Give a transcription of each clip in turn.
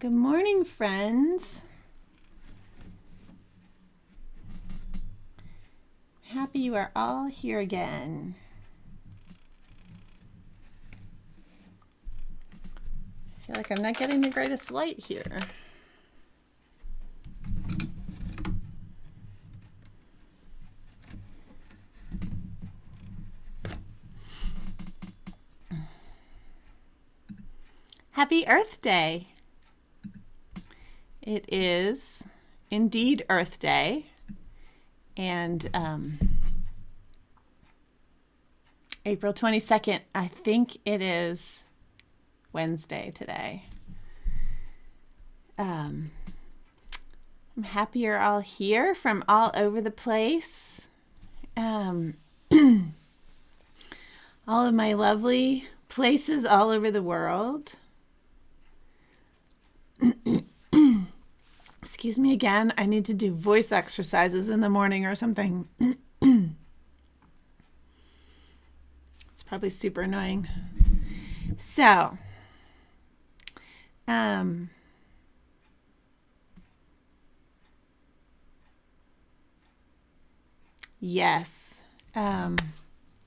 Good morning, friends. Happy you are all here again. I feel like I'm not getting the greatest light here. Happy Earth Day. It is indeed Earth Day, and April 22nd, I think it is Wednesday today. I'm happy you're all here from all over the place. All of my lovely places all over the world. Excuse me again. I need to do voice exercises in the morning or something. It's probably super annoying. So, yes,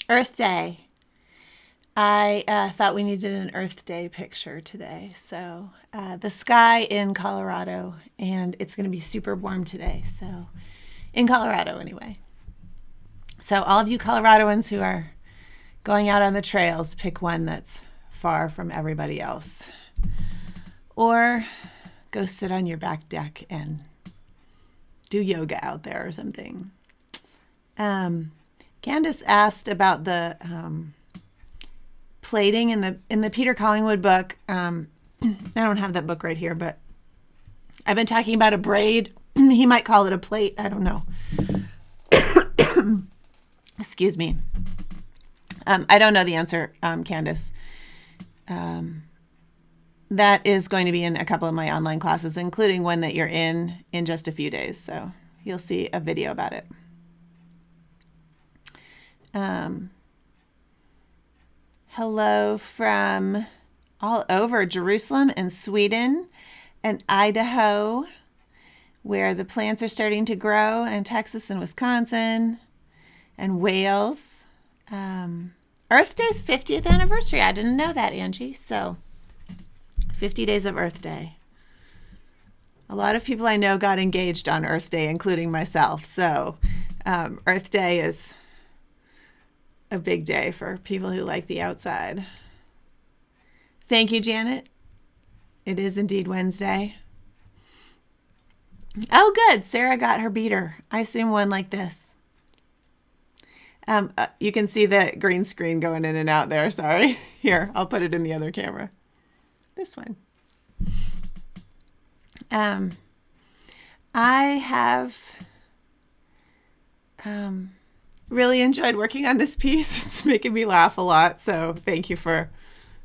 Earth Day. I thought we needed an Earth Day picture today. So the sky in Colorado, and it's going to be super warm today. So in Colorado anyway. So all of you Coloradoans who are going out on the trails, pick one that's far from everybody else. Or go sit on your back deck and do yoga out there or something. Candace asked about the plating in the Peter Collingwood book. I don't have that book right here, but I've been talking about a braid. He might call it a plait. I don't know. Excuse me. I don't know the answer, Candace. That is going to be in a couple of my online classes, including one that you're in just a few days. So you'll see a video about it. Hello from all over Jerusalem and Sweden and Idaho, where the plants are starting to grow, and Texas and Wisconsin and Wales. Earth Day's 50th anniversary. I didn't know that, Angie. So 50 days of Earth Day. A lot of people I know got engaged on Earth Day, including myself. So Earth Day is a big day for people who like the outside. Thank you, Janet. It is indeed Wednesday. Oh, good. Sarah got her beater. I assume one like this. You can see the green screen going in and out there. Sorry. Here, I'll put it in the other camera. This one. I have really enjoyed working on this piece. It's making me laugh a lot. So thank you for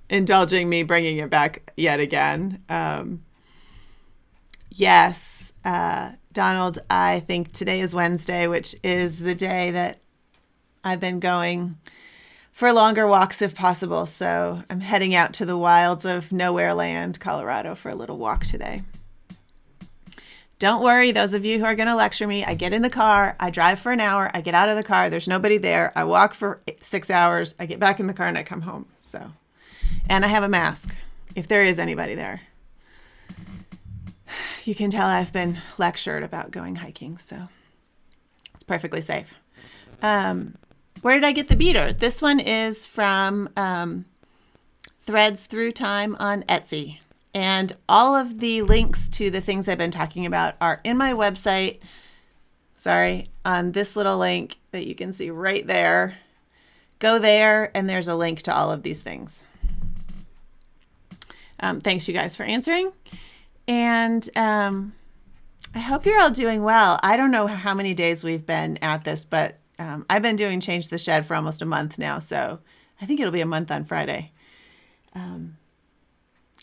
indulging me bringing it back yet again. Yes, Donald, I think today is Wednesday, which is the day that I've been going for longer walks if possible. So I'm heading out to the wilds of Nowhere Land, Colorado, for a little walk today. Don't worry, those of you who are going to lecture me, I get in the car, I drive for an hour, I get out of the car, there's nobody there, I walk for 6 hours, I get back in the car and I come home. So, and I have a mask, if there is anybody there. You can tell I've been lectured about going hiking, so it's perfectly safe. Where did I get the beater? This one is from Threads Through Time on Etsy. And all of the links to the things I've been talking about are in my website. Sorry, on this little link that you can see right there. Go there, and there's a link to all of these things. Thanks, you guys, for answering. And I hope you're all doing well. I don't know how many days we've been at this, but I've been doing Change the Shed for almost a month now, so I think it'll be a month on Friday.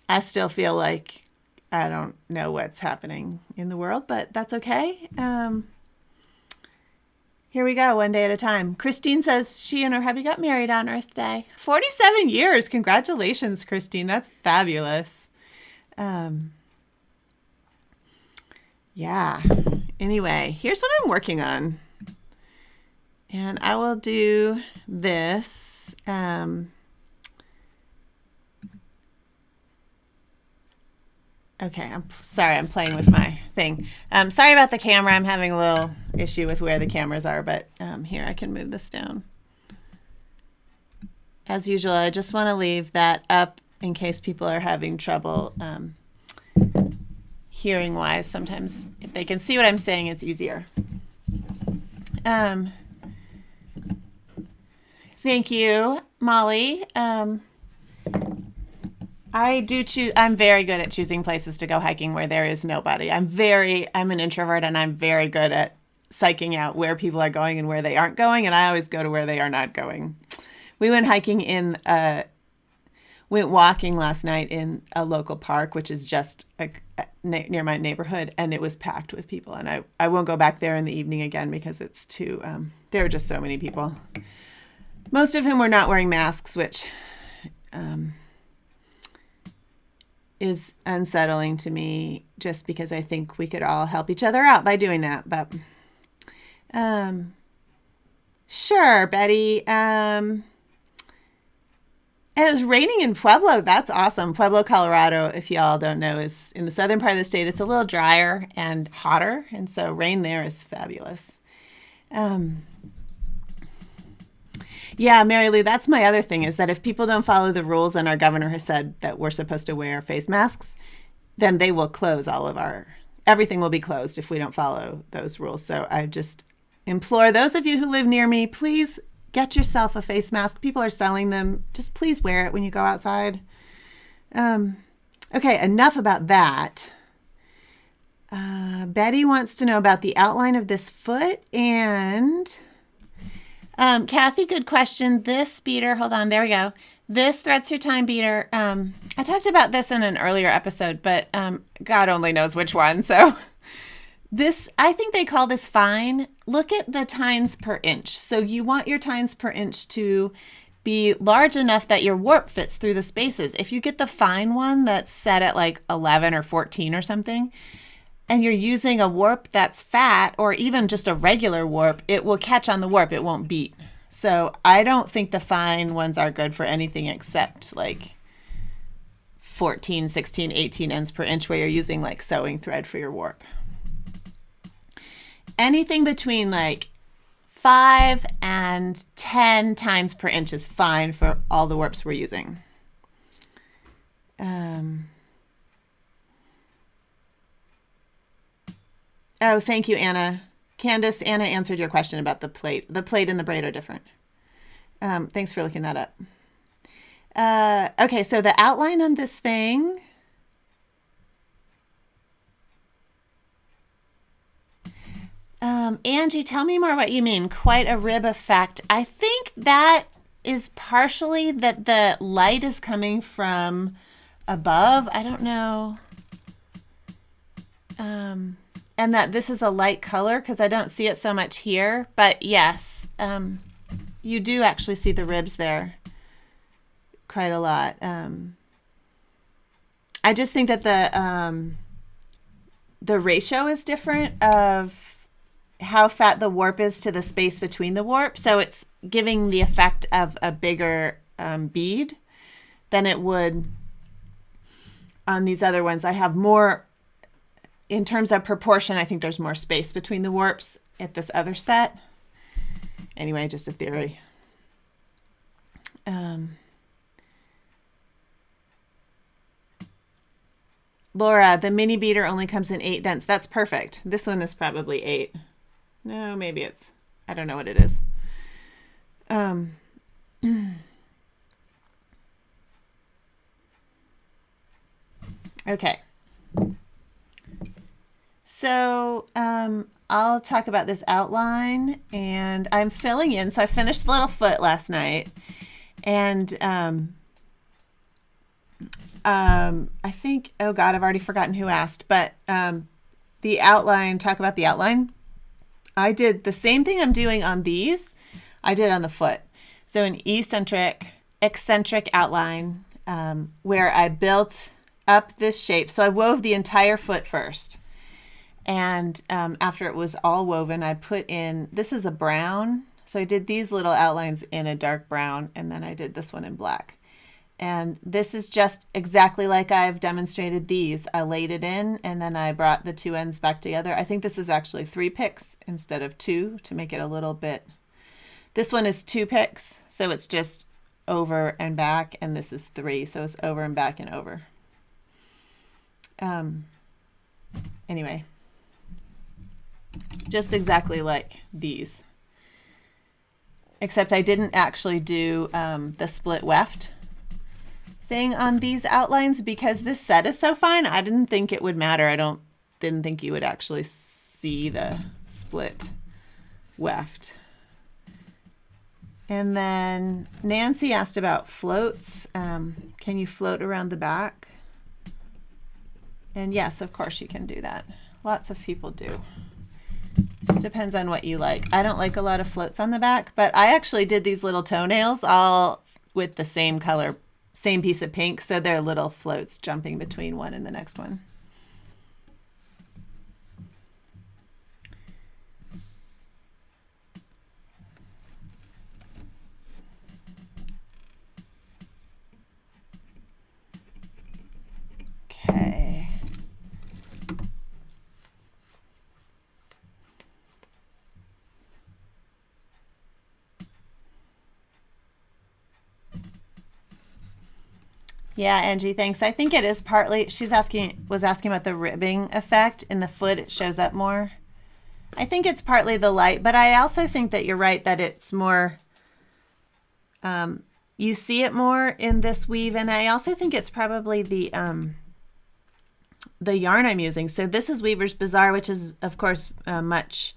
I still feel like I don't know what's happening in the world, but that's okay. Here we go, one day at a time. Christine says she and her hubby got married on Earth Day. 47 years. Congratulations, Christine. That's fabulous. Yeah. Anyway, here's what I'm working on. And I will do this. Okay, I'm sorry, I'm playing with my thing. Sorry about the camera. I'm having a little issue with where the cameras are, but here, I can move this down. As usual, I just want to leave that up in case people are having trouble hearing wise. Sometimes if they can see what I'm saying, it's easier. Thank you, Molly. I'm very good at choosing places to go hiking where there is nobody. I'm an introvert, and I'm very good at psyching out where people are going and where they aren't going. And I always go to where they are not going. We went walking last night in a local park, which is just near my neighborhood, and it was packed with people. And I won't go back there in the evening again because it's too, there were just so many people. Most of whom were not wearing masks, which is unsettling to me just because I think we could all help each other out by doing that. But sure, Betty. It was raining in Pueblo. That's awesome. Pueblo, Colorado, if y'all don't know, is in the southern part of the state. It's a little drier and hotter, and so rain there is fabulous. Yeah, Mary Lou, that's my other thing, is that if people don't follow the rules and our governor has said that we're supposed to wear face masks, then they will close everything will be closed if we don't follow those rules. So I just implore those of you who live near me, please get yourself a face mask. People are selling them. Just please wear it when you go outside. Okay, enough about that. Betty wants to know about the outline of this foot, and Kathy, good question. This beater, hold on, there we go. This thread through time beater, I talked about this in an earlier episode, but God only knows which one. So this, I think they call this fine. Look at the tines per inch. So you want your tines per inch to be large enough that your warp fits through the spaces. If you get the fine one that's set at like 11 or 14 or something, and you're using a warp that's fat or even just a regular warp, it will catch on the warp. It won't beat. So I don't think the fine ones are good for anything except like 14, 16, 18 ends per inch where you're using like sewing thread for your warp. Anything between like 5 and 10 tines per inch is fine for all the warps we're using. Oh, thank you, Anna. Candace, Anna answered your question about the plate. The plate and the braid are different. Thanks for looking that up. Okay, so the outline on this thing. Angie, tell me more what you mean. Quite a rib effect. I think that is partially that the light is coming from above. I don't know. And that this is a light color because I don't see it so much here. But yes, you do actually see the ribs there quite a lot. I just think that the ratio is different of how fat the warp is to the space between the warp. So it's giving the effect of a bigger bead than it would on these other ones. I have more, in terms of proportion, I think there's more space between the warps at this other set. Anyway, just a theory. Laura, the mini beater only comes in 8 dents. That's perfect. This one is probably 8. No, maybe it's, I don't know what it is. Okay. So I'll talk about this outline, and I'm filling in. So I finished the little foot last night, and I think, oh God, I've already forgotten who asked, but the outline, talk about the outline. I did the same thing I'm doing on these, I did on the foot. So an eccentric outline where I built up this shape. So I wove the entire foot first. And after it was all woven, I put in, this is a brown. So I did these little outlines in a dark brown, and then I did this one in black. And this is just exactly like I've demonstrated these. I laid it in, and then I brought the two ends back together. I think this is actually 3 picks instead of 2 to make it a little bit. This one is 2 picks, so it's just over and back, and this is 3, so it's over and back and over. Anyway, just exactly like these, except I didn't actually do the split weft thing on these outlines because this set is so fine. I didn't think it would matter. Didn't think you would actually see the split weft. And then Nancy asked about floats. Can you float around the back? And yes, of course you can do that. Lots of people do. Just depends on what you like. I don't like a lot of floats on the back, but I actually did these little toenails all with the same color, same piece of pink, so they're little floats jumping between one and the next one. Okay. Yeah, Angie, thanks. I think it is partly, was asking about the ribbing effect in the foot. It shows up more. I think it's partly the light, but I also think that you're right that it's more, you see it more in this weave. And I also think it's probably the yarn I'm using. So this is Weaver's Bazaar, which is of course much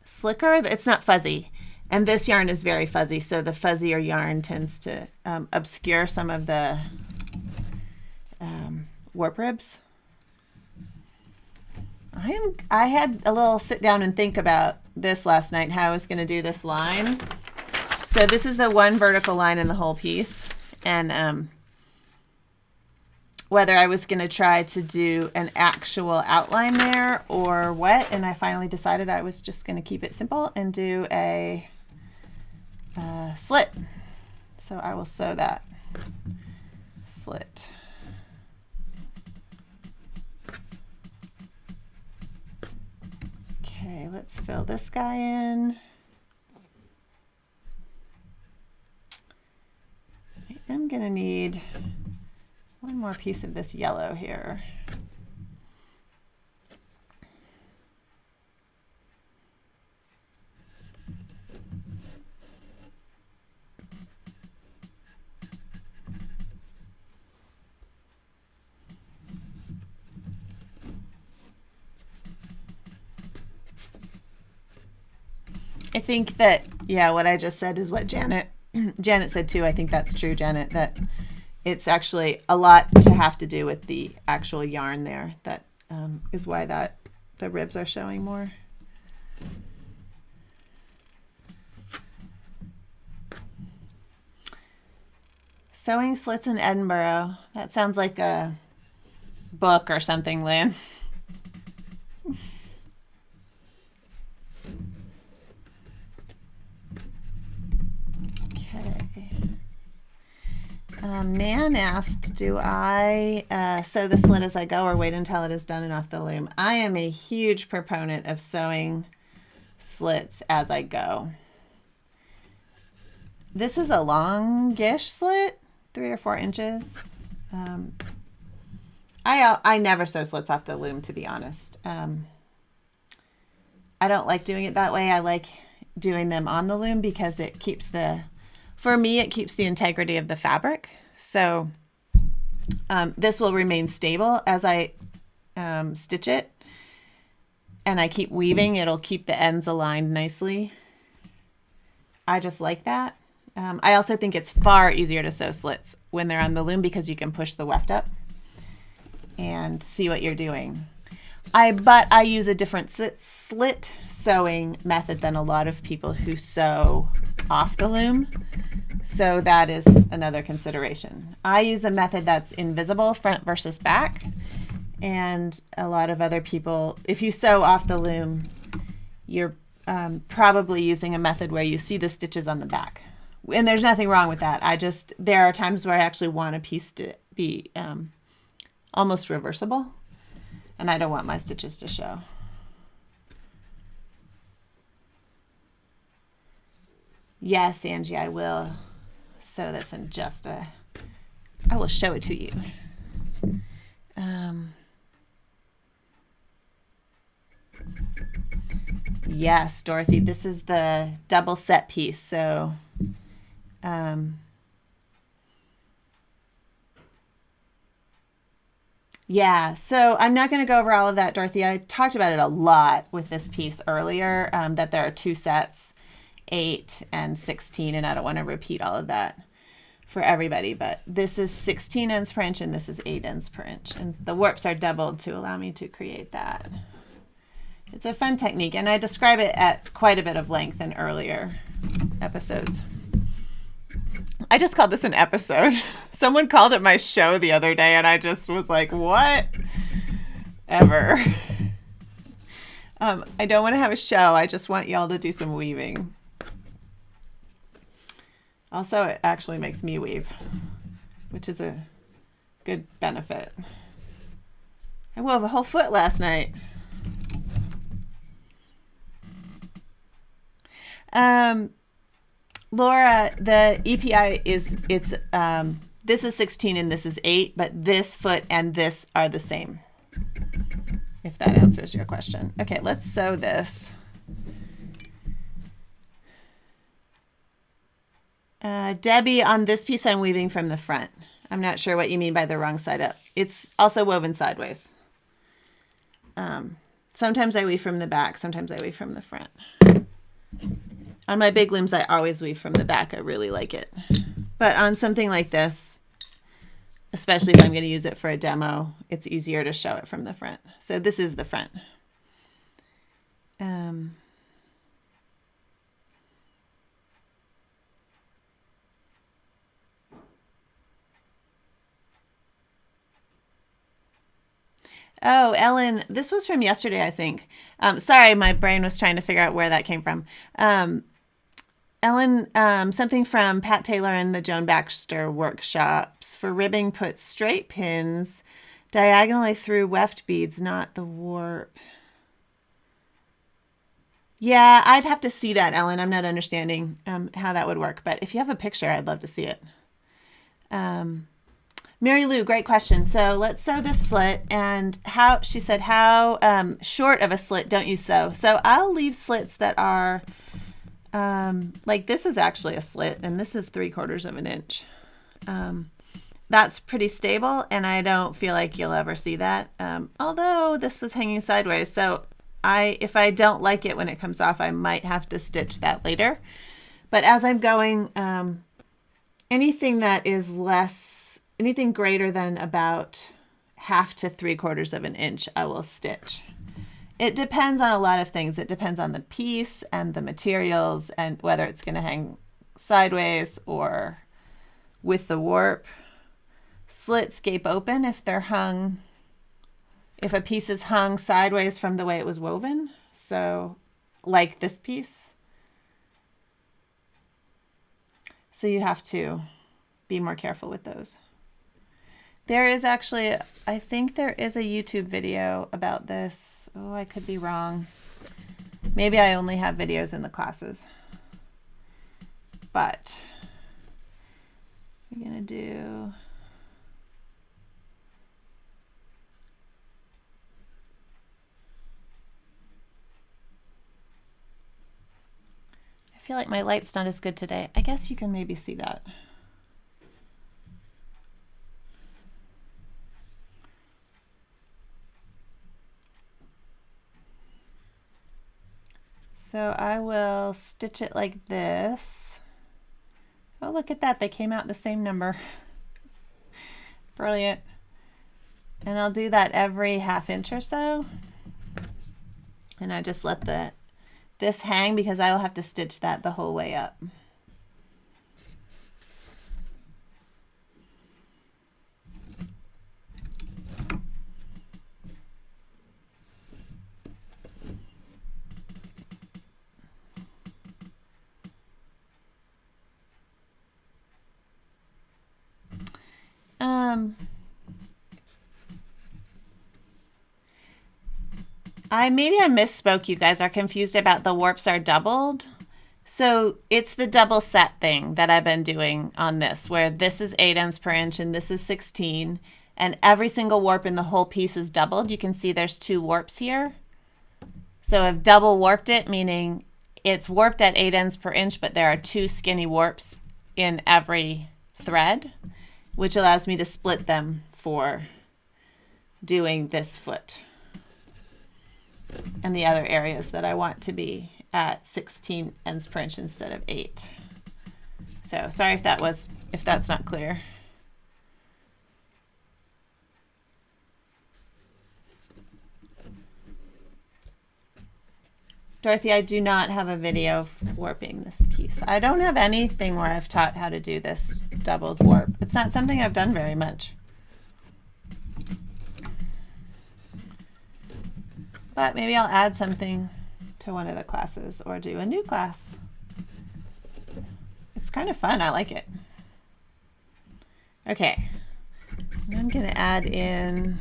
slicker. It's not fuzzy. And this yarn is very fuzzy, so the fuzzier yarn tends to obscure some of the warp ribs. I had a little sit down and think about this last night, how I was going to do this line. So this is the one vertical line in the whole piece, and whether I was going to try to do an actual outline there or what, and I finally decided I was just going to keep it simple and do a slit. So I will sew that slit. Okay, let's fill this guy in. I am going to need one more piece of this yellow here. I think that, yeah, what I just said is what Janet said too. I think that's true, Janet, that it's actually a lot to have to do with the actual yarn there. That is why the ribs are showing more. Sewing slits in Edinburgh. That sounds like a book or something, Lynn. Nan asked, do I sew the slit as I go or wait until it is done and off the loom? I am a huge proponent of sewing slits as I go. This is a longish slit, 3 or 4 inches. I never sew slits off the loom, to be honest. I don't like doing it that way. I like doing them on the loom because it keeps for me, it keeps the integrity of the fabric. So this will remain stable as I stitch it, and I keep weaving. It'll keep the ends aligned nicely. I just like that. I also think it's far easier to sew slits when they're on the loom because you can push the weft up and see what you're doing. But I use a different slit sewing method than a lot of people who sew off the loom. So that is another consideration. I use a method that's invisible, front versus back. And a lot of other people, if you sew off the loom, you're probably using a method where you see the stitches on the back. And there's nothing wrong with that. There are times where I actually want a piece to be almost reversible, and I don't want my stitches to show. Yes, Angie, I will sew this in I will show it to you. Yes, Dorothy, this is the double set piece. So, yeah, so I'm not going to go over all of that, Dorothy. I talked about it a lot with this piece earlier, that there are 2 sets, 8 and 16, and I don't want to repeat all of that for everybody, but this is 16 ends per inch and this is 8 ends per inch, and the warps are doubled to allow me to create that. It's a fun technique, and I describe it at quite a bit of length in earlier episodes. I just called this an episode. Someone called it my show the other day, and I just was like, what? Ever. I don't want to have a show. I just want y'all to do some weaving. Also, it actually makes me weave, which is a good benefit. I wove a whole foot last night. Laura, the EPI this is 16 and this is 8, but this foot and this are the same, if that answers your question. Okay, let's sew this. Debbie, on this piece I'm weaving from the front. I'm not sure what you mean by the wrong side up. It's also woven sideways. Sometimes I weave from the back, sometimes I weave from the front. On my big looms, I always weave from the back. I really like it. But on something like this, especially if I'm going to use it for a demo, it's easier to show it from the front. So this is the front. Oh, Ellen, this was from yesterday, I think. Sorry, my brain was trying to figure out where that came from. Ellen, something from Pat Taylor and the Joan Baxter workshops. For ribbing, put straight pins diagonally through weft beads, not the warp. Yeah, I'd have to see that, Ellen. I'm not understanding how that would work. But if you have a picture, I'd love to see it. Mary Lou, great question. So let's sew this slit. And she said, how short of a slit don't you sew? So I'll leave slits that are, like this is actually a slit and this is 3/4 of an inch. That's pretty stable and I don't feel like you'll ever see that. Although this was hanging sideways. So if I don't like it when it comes off, I might have to stitch that later. But as I'm going, anything that is anything greater than about 1/2 to 3/4 of an inch, I will stitch. It depends on a lot of things. It depends on the piece and the materials and whether it's going to hang sideways or with the warp. Slits gape open if a piece is hung sideways from the way it was woven. So like this piece. So you have to be more careful with those. There is actually, I think there is a YouTube video about this. Oh, I could be wrong. Maybe I only have videos in the classes. But we're going to do... I feel like my light's not as good today. I guess you can maybe see that. So I will stitch it like this. Oh, look at that. They came out the same number. Brilliant. And I'll do that every 1/2 inch or so. And I just let this hang because I will have to stitch that the whole way up. Maybe I misspoke. You guys are confused about the warps are doubled. So it's the double set thing that I've been doing on this, where this is 8 ends per inch and this is 16, and every single warp in the whole piece is doubled. You can see there's 2 warps here. So I've double warped it, meaning it's warped at 8 ends per inch, but there are 2 skinny warps in every thread, which allows me to split them for doing this foot and the other areas that I want to be at 16 ends per inch instead of 8. So sorry if that's not clear. Dorothy, I do not have a video of warping this piece. I don't have anything where I've taught how to do this doubled warp. It's not something I've done very much. But maybe I'll add something to one of the classes or do a new class. It's kind of fun. I like it. Okay. I'm going to add in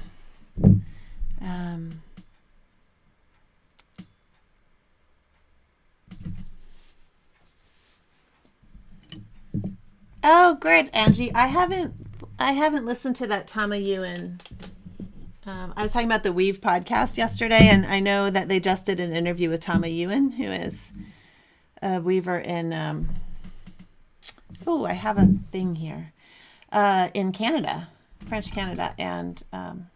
oh, great, Angie. I haven't listened to that Tama Yuen. I was talking about the Weave podcast yesterday, and I know that they just did an interview with Tama Yuen, who is a weaver in, I have a thing here, in Canada, French Canada, and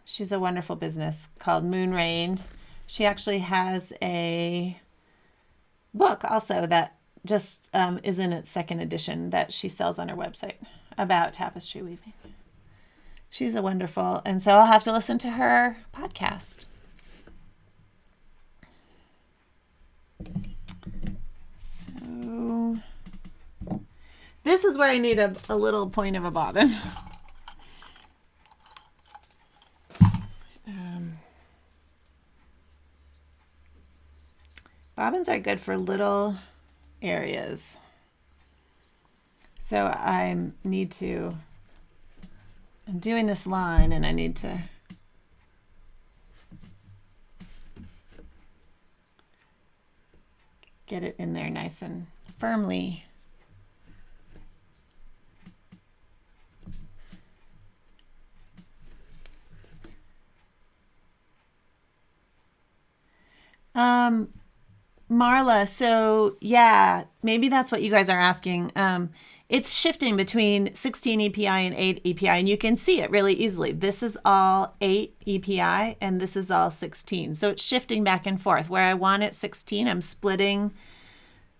she's a wonderful business called Moon Rain. She actually has a book also that just is in its 2nd edition that she sells on her website about tapestry weaving. She's a wonderful, and so I'll have to listen to her podcast. So this is where I need a little point of a bobbin. Bobbins are good for little areas. So I'm doing this line and I need to get it in there nice and firmly. Marla, so yeah, maybe that's what you guys are asking. It's shifting between 16 EPI and 8 EPI, and you can see it really easily. This is all 8 EPI, and this is all 16. So it's shifting back and forth. Where I want it 16, I'm splitting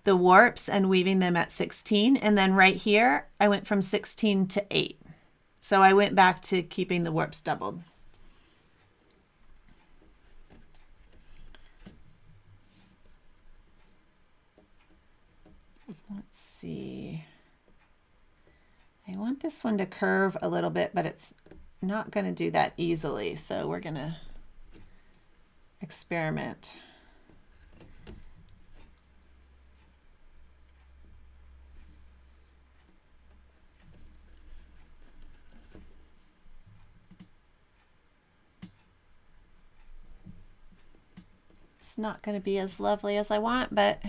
the warps and weaving them at 16. And then right here, I went from 16 to 8. So I went back to keeping the warps doubled. Let's see. I want this one to curve a little bit, but it's not going to do that easily. So we're going to experiment. It's not going to be as lovely as I want, but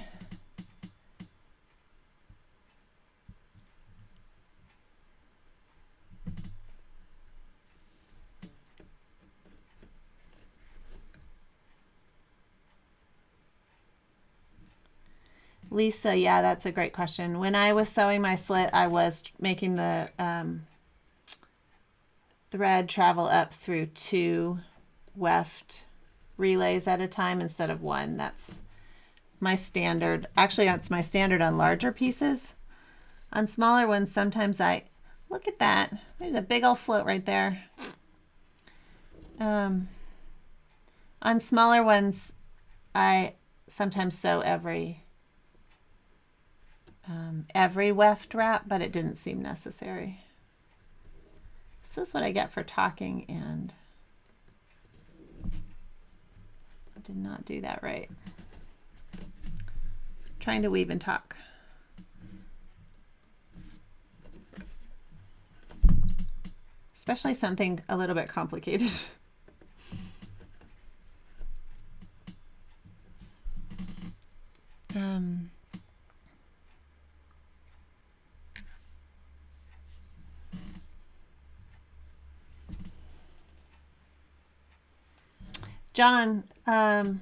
Lisa, yeah, that's a great question. When I was sewing my slit, I was making the thread travel up through 2 weft relays at a time instead of 1. That's my standard. Actually, that's my standard on larger pieces. On smaller ones, sometimes look at that. There's a big old float right there. On smaller ones, I sometimes sew every weft wrap, but it didn't seem necessary. This is what I get for talking, and I did not do that right. Trying to weave and talk. especially something a little bit complicated. John, I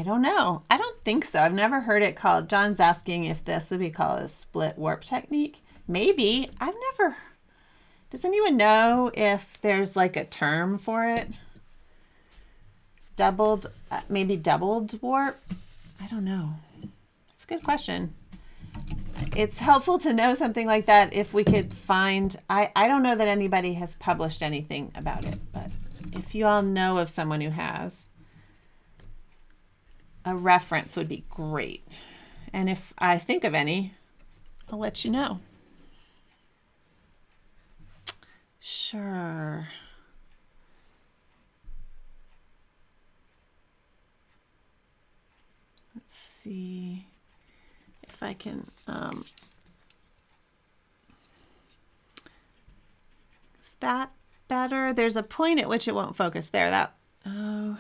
don't know. I don't think so. I've never heard it called. John's asking if this would be called a split warp technique. Maybe. I've never. Does anyone know if there's like a term for it? Doubled, maybe doubled warp? I don't know. It's a good question. It's helpful to know something like that if we could find. I don't know that anybody has published anything about it, but if you all know of someone who has, a reference would be great. And if I think of any, I'll let you know. Sure. Let's see if I can. Is that better? There's a point at which it won't focus there. That, oh.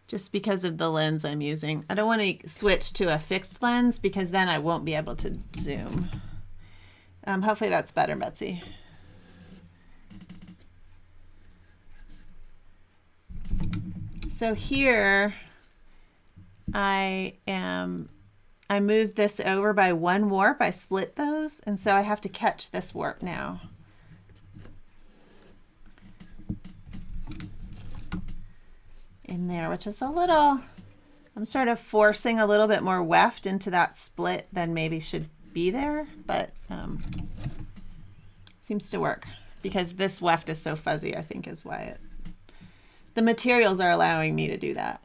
Just because of the lens I'm using. I don't want to switch to a fixed lens because then I won't be able to zoom. Hopefully that's better, Betsy. So here I moved this over by 1 warp. I split those, and so I have to catch this warp now. In there, which is a little, I'm sort of forcing a little bit more weft into that split than maybe should be there, but seems to work because this weft is so fuzzy, I think is why the materials are allowing me to do that.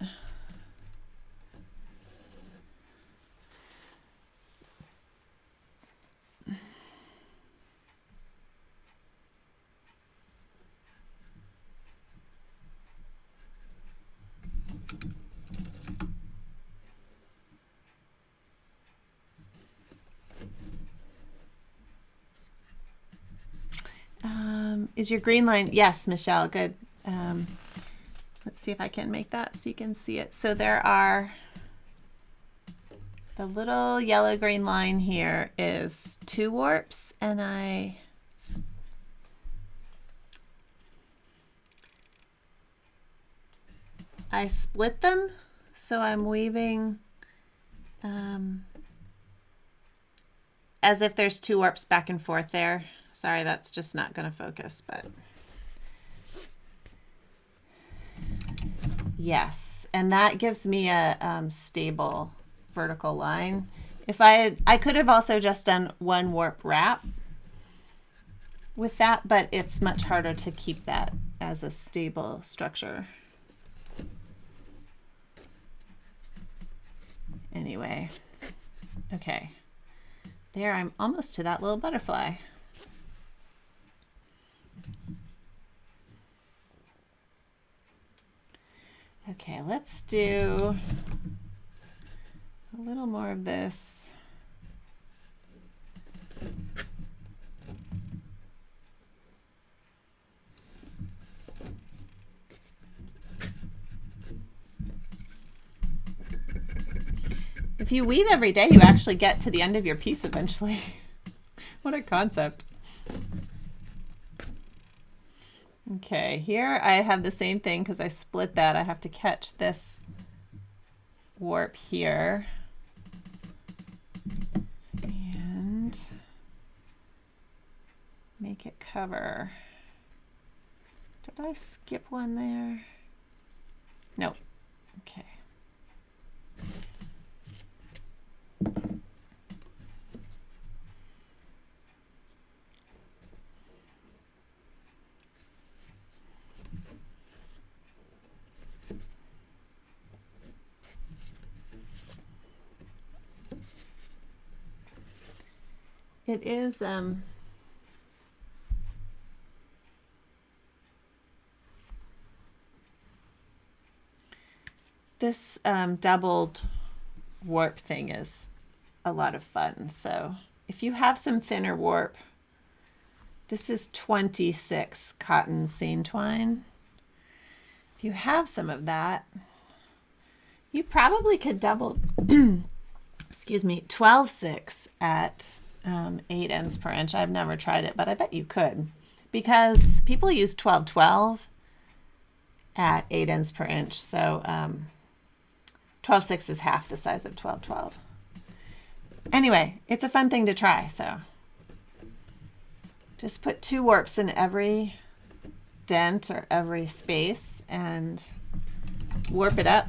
Is your green line? Yes, Michelle, good. Let's see if I can make that so you can see it. So there are, the little yellow green line here is 2 warps, and I split them, so I'm weaving as if there's 2 warps back and forth there. Sorry, that's just not going to focus, but yes, and that gives me a stable vertical line. If I could have also just done 1 warp wrap with that, but it's much harder to keep that as a stable structure. Anyway, okay, there, I'm almost to that little butterfly. Okay, let's do a little more of this. If you weave every day, you actually get to the end of your piece eventually. What a concept. Okay, here I have the same thing because I split that. I have to catch this warp here and make it cover. Did I skip one there? Nope. Okay. It is this doubled warp thing is a lot of fun, so if you have some thinner warp, this is 26 cotton seam twine. If you have some of that, you probably could double, excuse me, 12/6 at 8 ends per inch. I've never tried it, but I bet you could, because people use 12/12 at 8 ends per inch. So 12/6 is half the size of 12/12. Anyway, it's a fun thing to try. So just put 2 warps in every dent or every space and warp it up,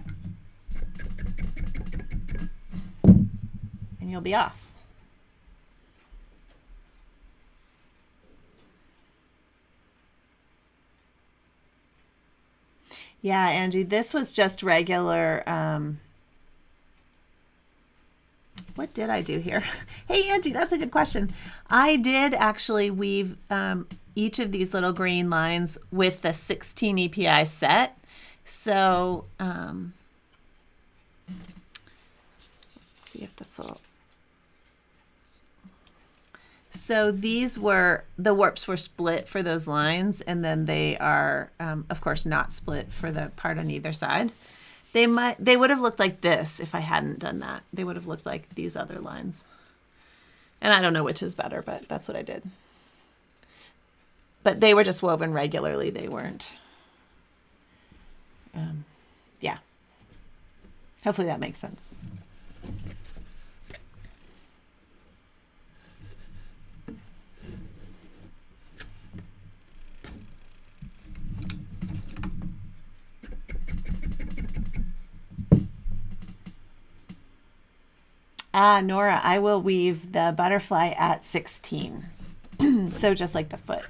and you'll be off. Yeah, Angie, this was just regular. What did I do here? Hey, Angie, that's a good question. I did actually weave each of these little green lines with the 16 EPI set. So let's see if this will. So these were, the warps were split for those lines, and then they are, of course, not split for the part on either side. They would have looked like this if I hadn't done that. They would have looked like these other lines. And I don't know which is better, but that's what I did. But they were just woven regularly. They weren't, yeah. Hopefully that makes sense. Nora, I will weave the butterfly at 16. So just like the foot.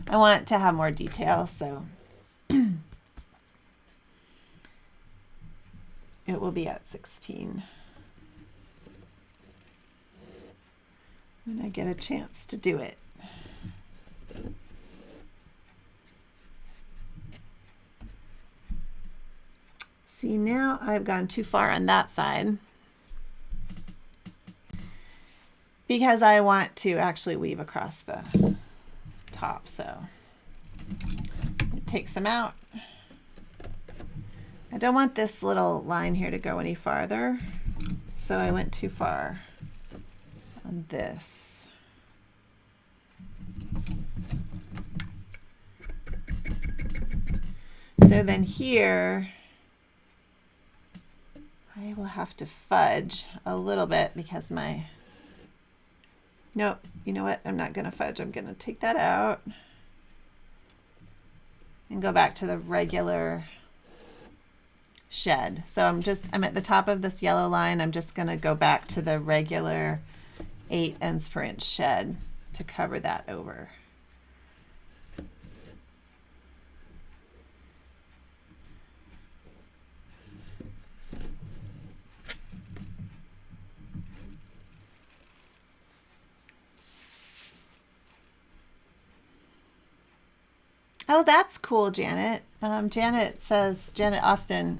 I want to have more detail, so it will be at 16 when I get a chance to do it. See, now I've gone too far on that side, because I want to actually weave across the top. So take some out. I don't want this little line here to go any farther, so I went too far on this. So then here, I will have to fudge a little bit because my, nope, you know what? I'm not going to fudge. I'm going to take that out and go back to the regular shed. So I'm at the top of this yellow line. I'm just going to go back to the regular 8 ends per inch shed to cover that over. Oh, that's cool, Janet. Janet Austin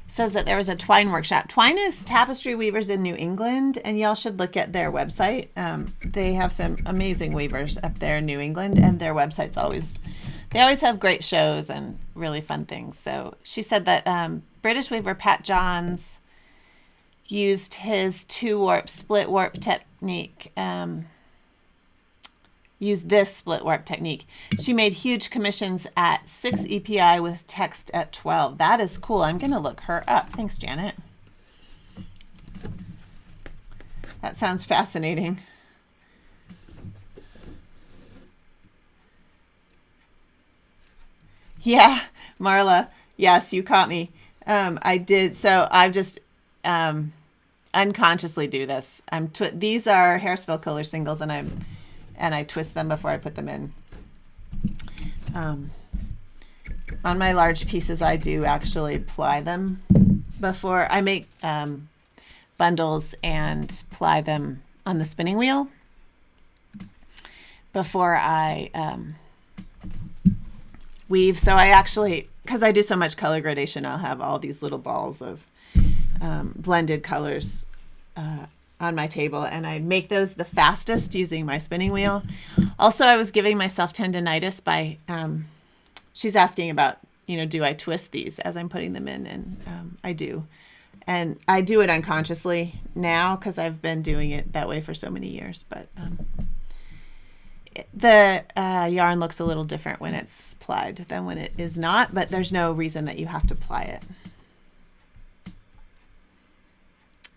says that there was a twine workshop. Twine is tapestry weavers in New England, and y'all should look at their website. They have some amazing weavers up there in New England, and their website's they always have great shows and really fun things. So she said that British weaver Pat Johns used his 2-warp split warp technique. Use this split warp technique. She made huge commissions at 6 EPI with text at 12. That is cool. I'm going to look her up. Thanks, Janet. That sounds fascinating. Yeah, Marla. Yes, you caught me. I did. So I just unconsciously do this. These are Harrisville Kohler singles, and I twist them before I put them in. On my large pieces, I do actually ply them before I make bundles and ply them on the spinning wheel before I weave. So I actually, because I do so much color gradation, I'll have all these little balls of blended colors on my table, and I make those the fastest using my spinning wheel. Also, I was giving myself tendonitis by, she's asking about, do I twist these as I'm putting them in? And I do. And I do it unconsciously now because I've been doing it that way for so many years. But the yarn looks a little different when it's plied than when it is not, but there's no reason that you have to ply it.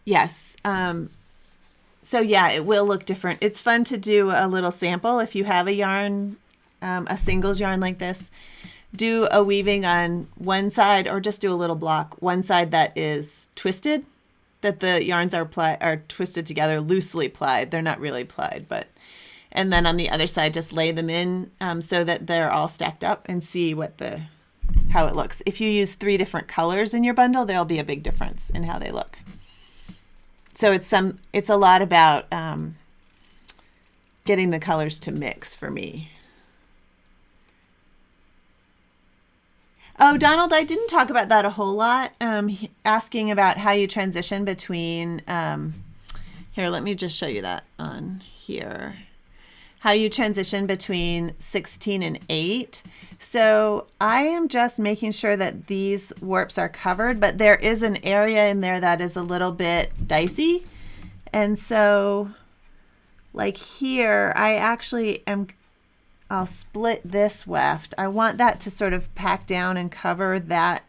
Yes. So yeah, it will look different. It's fun to do a little sample if you have a yarn, a singles yarn like this. Do a weaving on one side, or just do a little block. One side that is twisted, that the yarns are twisted together, loosely plied. They're not really plied, but. And then on the other side, just lay them in so that they're all stacked up, and see how it looks. If you use 3 different colors in your bundle, there'll be a big difference in how they look. So it's a lot about getting the colors to mix for me. Oh, Donald, I didn't talk about that a whole lot. Asking about how you transition between, here, let me just show you that on here. How you transition between 16 and 8. So I am just making sure that these warps are covered, but there is an area in there that is a little bit dicey. And so like here, I'll split this weft. I want that to sort of pack down and cover that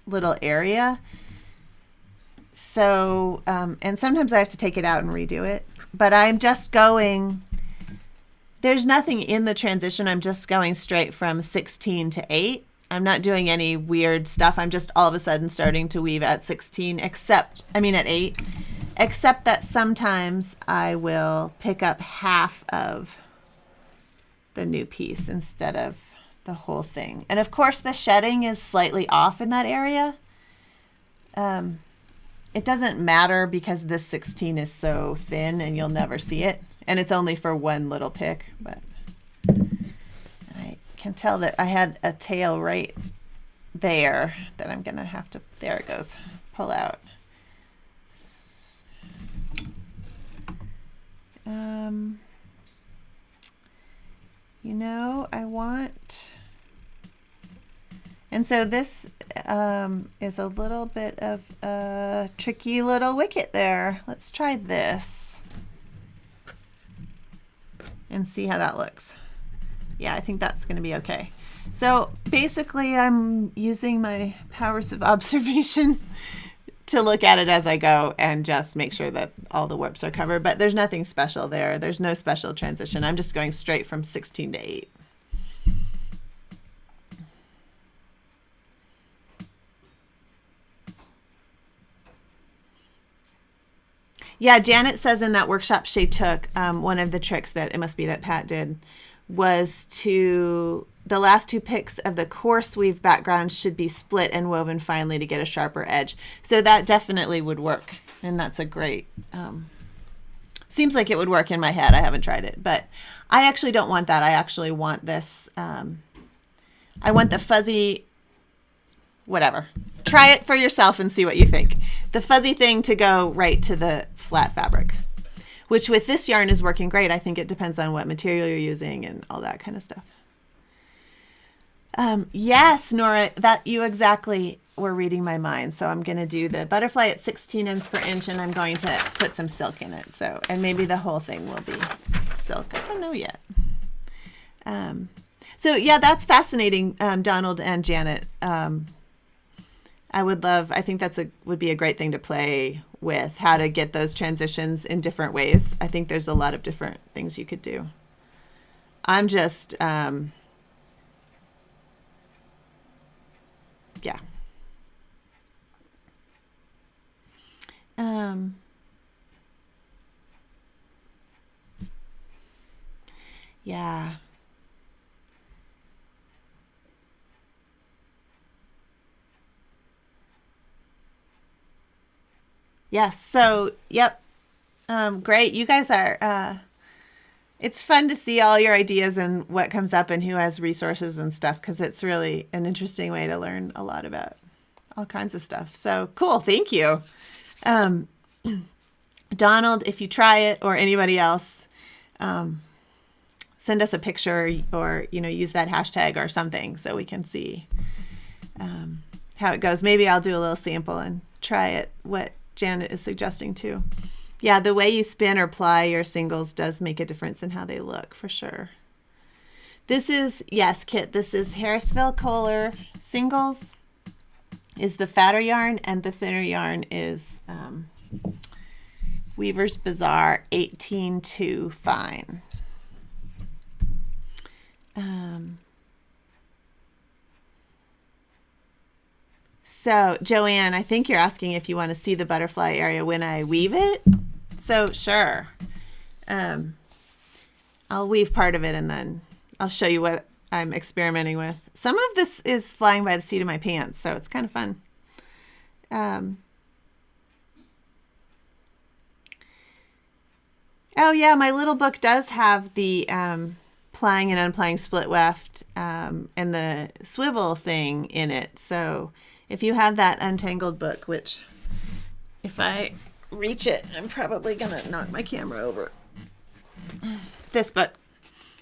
little area. So, and sometimes I have to take it out and redo it, but I'm just going, there's nothing in the transition. I'm just going straight from 16 to 8. I'm not doing any weird stuff. I'm just all of a sudden starting to weave at 16, at 8, except that sometimes I will pick up half of the new piece instead of the whole thing. And of course the shedding is slightly off in that area. It doesn't matter because this 16 is so thin and you'll never see it. And it's only for one little pick, but I can tell that I had a tail right there that I'm gonna have to, there it goes, pull out. I want, and so this is a little bit of a tricky little wicket there. Let's try this and see how that looks. Yeah, I think that's going to be okay. So basically I'm using my powers of observation to look at it as I go and just make sure that all the warps are covered, but there's nothing special there. There's no special transition. I'm just going straight from 16 to 8. Yeah, Janet says in that workshop she took, one of the tricks that it must be that Pat did was to, the last 2 picks of the coarse weave background should be split and woven finely to get a sharper edge. So that definitely would work. And that's a great, seems like it would work in my head. I haven't tried it, but I actually don't want that. I actually want this, I want the fuzzy, whatever. Try it for yourself and see what you think. The fuzzy thing to go right to the flat fabric, which with this yarn is working great. I think it depends on what material you're using and all that kind of stuff. Yes, Nora, that you exactly were reading my mind. So I'm going to do the butterfly at 16 ends per inch, and I'm going to put some silk in it. So, and maybe the whole thing will be silk. I don't know yet. So yeah, that's fascinating, Donald and Janet. I think would be a great thing to play with, how to get those transitions in different ways. I think there's a lot of different things you could do. I'm just, yeah. Yeah. Yes. So, yep. Great. You guys are, it's fun to see all your ideas and what comes up and who has resources and stuff, because it's really an interesting way to learn a lot about all kinds of stuff. So cool. Thank you. Donald, if you try it, or anybody else, send us a picture, or use that hashtag or something so we can see how it goes. Maybe I'll do a little sample and try it, what Janet is suggesting too. Yeah, the way you spin or ply your singles does make a difference in how they look, for sure. This is, yes, Kit, this is Harrisville Kohler singles is the fatter yarn, and the thinner yarn is Weaver's Bazaar 18-2 fine. So Joanne, I think you're asking if you want to see the butterfly area when I weave it. So sure. I'll weave part of it and then I'll show you what I'm experimenting with. Some of this is flying by the seat of my pants, so it's kind of fun. Oh yeah, my little book does have the plying and unplying split weft and the swivel thing in it. So if you have that untangled book, which if I reach it, I'm probably gonna knock my camera over. This book,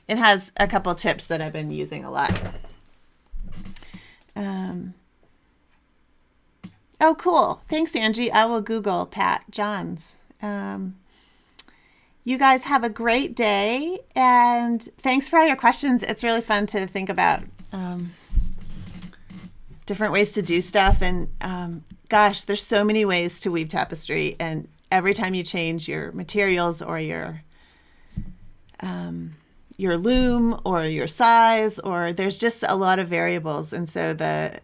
it has a couple tips that I've been using a lot. Oh, cool. Thanks, Angie. I will Google Pat Johns. You guys have a great day, and thanks for all your questions. It's really fun to think about different ways to do stuff. And gosh, there's so many ways to weave tapestry, and every time you change your materials or your loom or your size, or there's just a lot of variables. And so the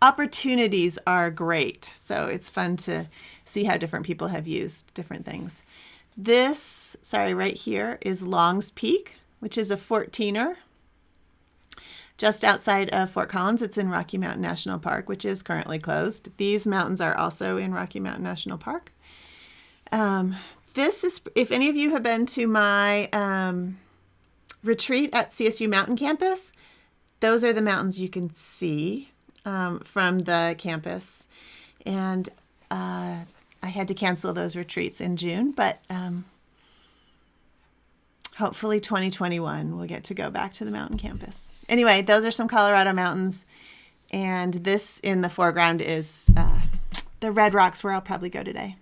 opportunities are great. So it's fun to see how different people have used different things. This, right here is Long's Peak, which is a 14er just outside of Fort Collins. It's in Rocky Mountain National Park, which is currently closed. These mountains are also in Rocky Mountain National Park. This is, if any of you have been to my retreat at CSU Mountain Campus, those are the mountains you can see from the campus. And I had to cancel those retreats in June, but hopefully 2021 we'll get to go back to the mountain campus. Anyway, those are some Colorado mountains, and this in the foreground is the Red Rocks, where I'll probably go today.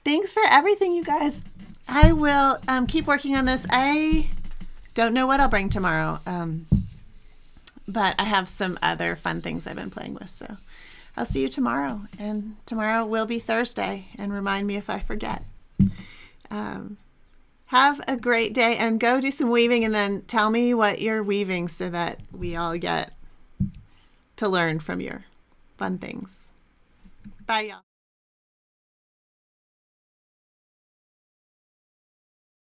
Thanks for everything, you guys. I will keep working on this. I don't know what I'll bring tomorrow, but I have some other fun things I've been playing with, so I'll see you tomorrow, and tomorrow will be Thursday, and remind me if I forget. Have a great day, and go do some weaving, and then tell me what you're weaving so that we all get to learn from your fun things. Bye, y'all.